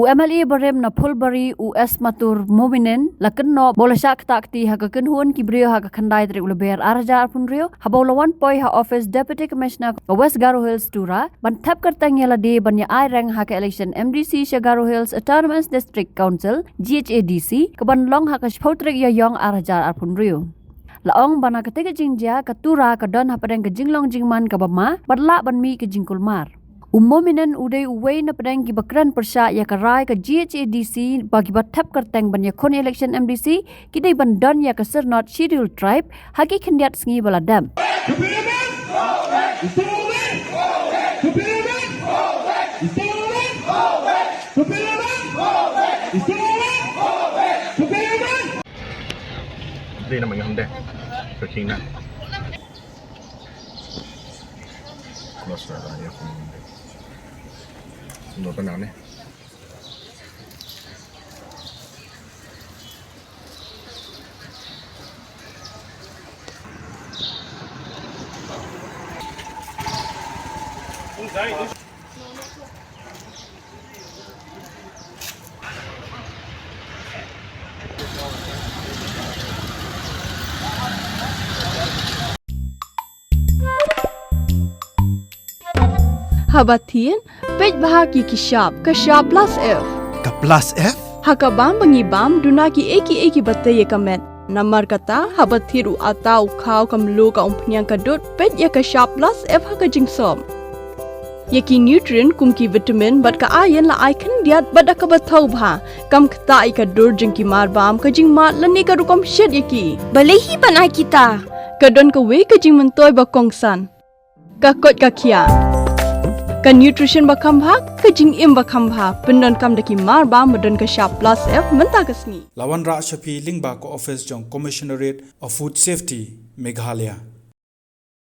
MLA Barim na Phulbari US matur mominen lakan no bolasak takti ha kan huan kibrio ha khandai tre ulber arja punrio habolawan poi ha office deputy commissioner West Garo Hills tura ban Thep Kyrteng yala de ban ya ai rang ha ka election MDC Shah Garo Hills Autonomous District Council GHADC kaban long ha ka spoutre ya yong arja punrio laong bana ketiga jingja katura kadon ha padang jinglong jingman kabama badla ban mi ke jingkulmar Umuminen uday uway na padang gibakran persya ya karay ka GHADC bagi bat Thep Kyrteng ban Ïakhun election MDC kiday bandon ya kasir not schedule tribe hagi kendiat sengi baladam. Đây là mình không đẹp, phải kinh nè. Nó sẽ là như thế. Nó tên nào này? Habatin, pej bahagi kishap, kashap plus F. Ka plus F? Hakabam bangibam dunaki eki batay kamet. Namar kata habathiru atau kau kamlu ka umpnyang kadut pej ya kashap plus F haka jingsom. Yaki nutrient kumki vitamin bat ka ayan la icon diat bat akabatau bha. Kam kata ikadur jingki marbam ka jingmat lani ka rukom shed yaki. Balehi banai kita. Kadon ka we ka jing mentoy bakongsan. Kakot kakia. Ka nutrition bakam bha ka jing im bakam bha pendon kam daki mar ba modon ka sharp plus F menta kasni Lawan Ra Shapi Lingba ko office jong commissionerate of food safety Meghalaya